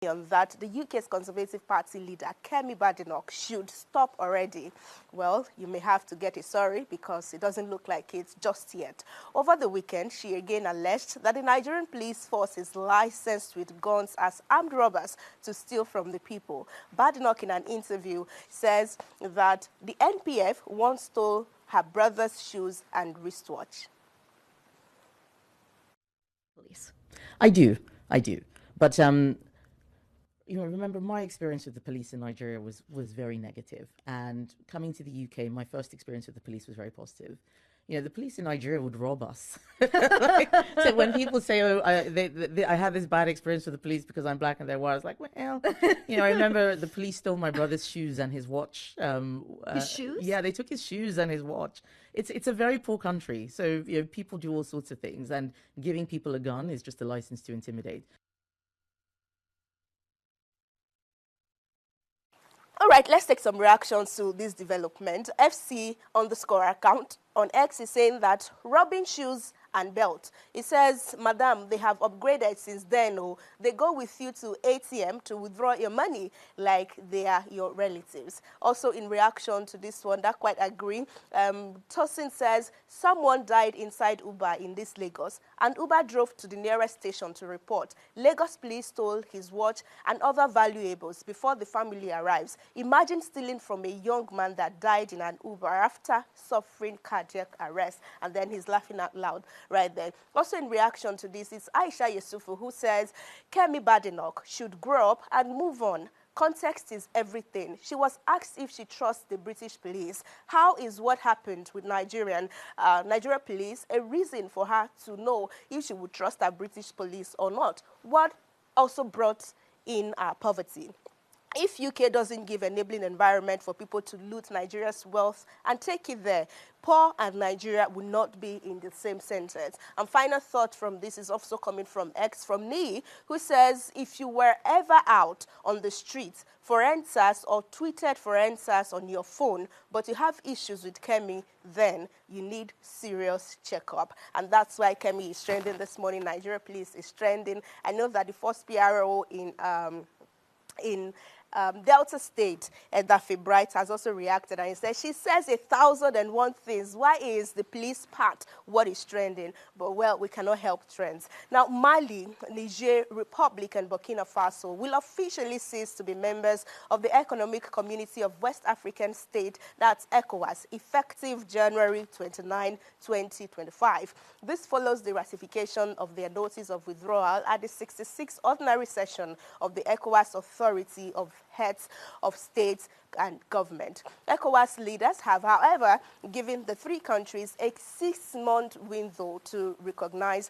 that the UK's Conservative Party leader, Kemi Badenoch, should stop already. Well, you may have to get a sorry because it doesn't look like it just yet. Over the weekend, she again alleged that the Nigerian police force is licensed with guns as armed robbers to steal from the people. Badenoch, in an interview, says that the NPF once stole her brother's shoes and wristwatch. Police. I do. But remember my experience with the police in Nigeria was very negative. And coming to the UK, my first experience with the police was very positive. The police in Nigeria would rob us. So when people say, "Oh, I had this bad experience with the police because I'm black and they're white," I was like, "Well," I remember the police stole my brother's shoes and his watch. His shoes? Yeah, they took his shoes and his watch. It's a very poor country, so people do all sorts of things, and giving people a gun is just a license to intimidate. All right, let's take some reactions to this development. FC_account on X is saying that robbing shoes and belt. It says, "Madam, they have upgraded since then. Oh, they go with you to ATM to withdraw your money like they are your relatives." Also, in reaction to this one, that quite agree. Tosin says, "Someone died inside Uber in this Lagos, and Uber drove to the nearest station to report. Lagos police stole his watch and other valuables before the family arrives. Imagine stealing from a young man that died in an Uber after suffering cardiac arrest." And then he's laughing out loud right there. Also, in reaction to this, it's Aisha Yusufu who says, "Kemi Badenoch should grow up and move on. Context is everything. She was asked if she trusts the British police. How is what happened with Nigeria police a reason for her to know if she would trust the British police or not? What also brought in poverty? If UK doesn't give enabling environment for people to loot Nigeria's wealth and take it there, poor and Nigeria will not be in the same sentence." And final thought from this is also coming from X, from Nee, who says, "If you were ever out on the streets for answers or tweeted for answers on your phone, but you have issues with Kemi, then you need serious checkup." And that's why Kemi is trending this morning. Nigeria Police is trending. I know that the first PRO in Delta State, Edafe Bright, has also reacted, and he says, "She says 1,001 things. Why is the police part what is trending?" But, well, we cannot help trends. Now, Mali, Niger, Republic, and Burkina Faso will officially cease to be members of the Economic Community of West African States, that's ECOWAS, effective January 29, 2025. This follows the ratification of their notice of withdrawal at the 66th ordinary session of the ECOWAS Authority of Heads of States and Government. ECOWAS leaders have, however, given the three countries a 6-month window to recognize,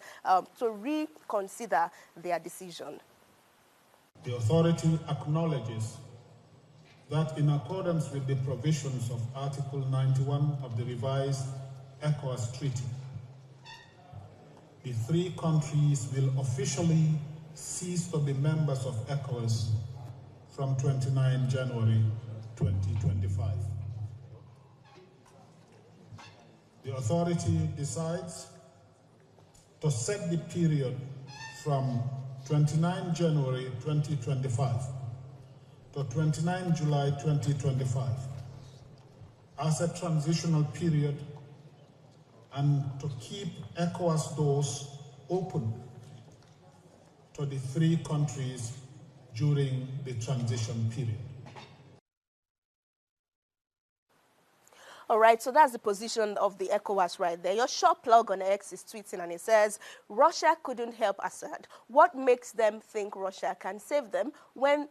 to reconsider their decision. The authority acknowledges that in accordance with the provisions of Article 91 of the revised ECOWAS Treaty, the three countries will officially cease to be members of ECOWAS from 29 January 2025. The authority decides to set the period from 29 January 2025 to 29 July 2025 as a transitional period and to keep ECOWAS doors open to the three countries during the transition period. All right, so that's the position of the ECOWAS right there. Your short plug on X is tweeting, and it says, "Russia couldn't help Assad. What makes them think Russia can save them?" When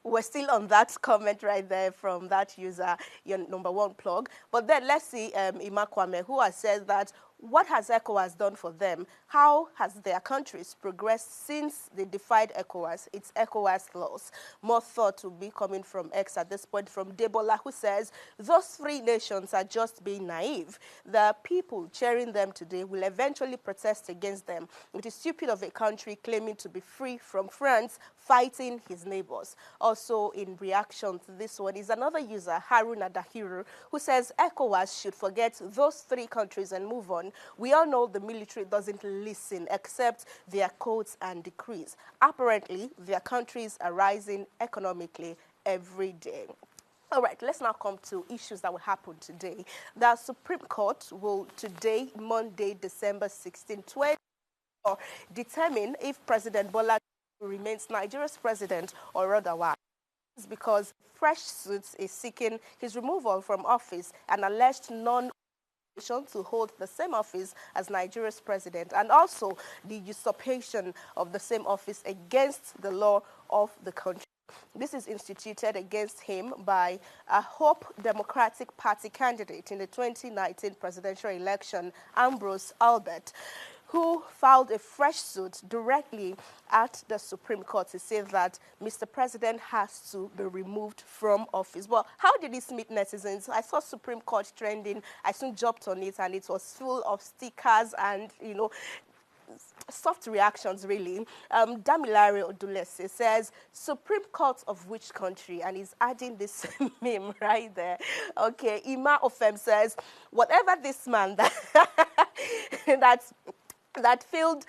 we're still on that comment right there from that user, your number one plug. But then let's see Ima Kwame, who has said that, what has ECOWAS done for them? How has their countries progressed since they defied ECOWAS? It's ECOWAS laws. More thought will be coming from X at this point, from Debola, who says, "Those three nations are just being naive. The people cheering them today will eventually protest against them. It is stupid of a country claiming to be free from France fighting his neighbors." Also, in reaction to this one is another user, Haruna Dahiru, who says ECOWAS should forget those three countries and move on. election. We all know the military doesn't listen except their codes and decrees. Apparently, their countries are rising economically every day. All right, let's now come to issues that will happen today. The Supreme Court will today, Monday, December 16, 2024, determine if President Bola remains Nigeria's president or otherwise. This is because fresh suits is seeking his removal from office and alleged to hold the same office as Nigeria's president, and also the usurpation of the same office against the law of the country. This is instituted against him by a Hope Democratic Party candidate in the 2019 presidential election, Ambrose Albert, who filed a fresh suit directly at the Supreme Court to say that Mr. President has to be removed from office. Well, how did this meet netizens? I saw Supreme Court trending. I soon jumped on it, and it was full of stickers and, soft reactions, really. Damilare Odulese says, Supreme Court of which country? And he's adding this meme right there. Okay, Ima Ofem says, whatever this man that filed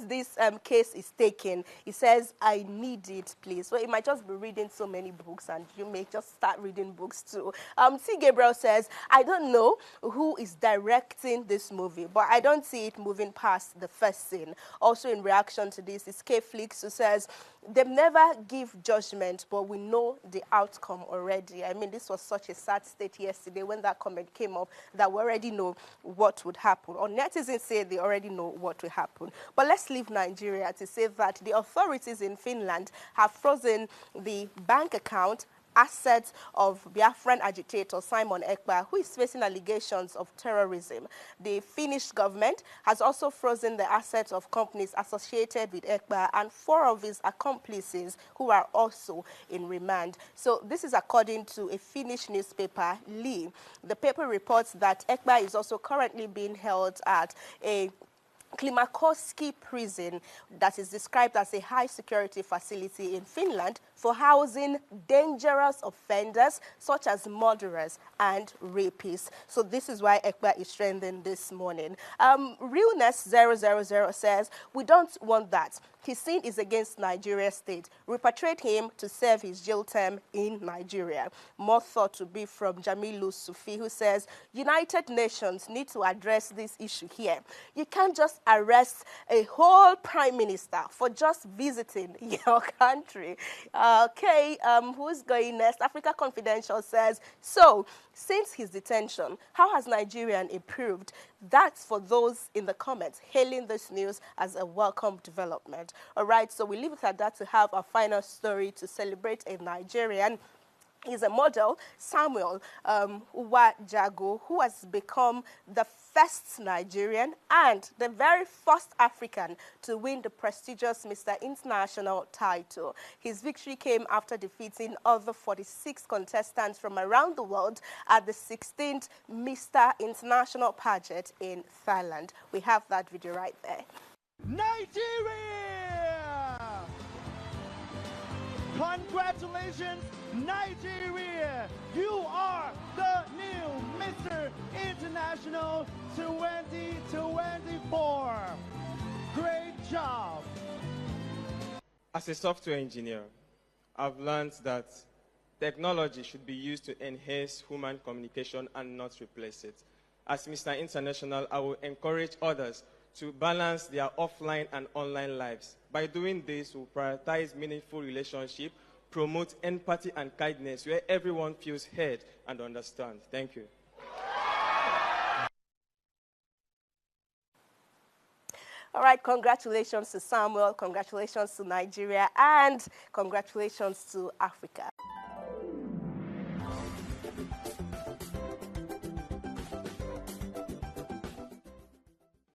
this case is taken, he says, I need it, please. So he might just be reading so many books, and you may just start reading books too. T. Gabriel says, I don't know who is directing this movie, but I don't see it moving past the first scene. Also in reaction to this is K. Flix, who says, they never give judgment, but we know the outcome already. I mean, this was such a sad state yesterday when that comment came up that we already know what would happen. Or netizens say they already know what will happen. But let's leave Nigeria to say that the authorities in Finland have frozen the bank account assets of Biafran agitator Simon Ekpa, who is facing allegations of terrorism. The Finnish government has also frozen the assets of companies associated with Ekpa and 4 of his accomplices who are also in remand. So this is according to a Finnish newspaper, Lee. The paper reports that Ekpa is also currently being held at a Klimakoski prison that is described as a high-security facility in Finland for housing dangerous offenders such as murderers and rapists. So this is why Ekpa is trending this morning. Realness000 says, we don't want that. His sin is against Nigeria's state. Repatriate him to serve his jail term in Nigeria. More thought to be from Jamilu Sufi, who says, United Nations need to address this issue here. You can't just arrest a whole prime minister for just visiting your country. Okay, who's going next? Africa Confidential says, so, since his detention, how has Nigeria improved? That's for those in the comments hailing this news as a welcome development. All right, so we leave it at that to have our final story to celebrate a Nigerian. He's a model, Samuel Uwajago, who has become the first Nigerian and the very first African to win the prestigious Mr. International title. His victory came after defeating other 46 contestants from around the world at the 16th Mr. International pageant in Thailand. We have that video right there. Nigeria! Congratulations, Nigeria! You are the new Mr. International 2024. Great job! As a software engineer, I've learned that technology should be used to enhance human communication and not replace it. As Mr. International, I will encourage others to balance their offline and online lives. By doing this, we'll prioritize meaningful relationships, promote empathy and kindness, where everyone feels heard and understood. Thank you. All right, congratulations to Samuel, congratulations to Nigeria, and congratulations to Africa.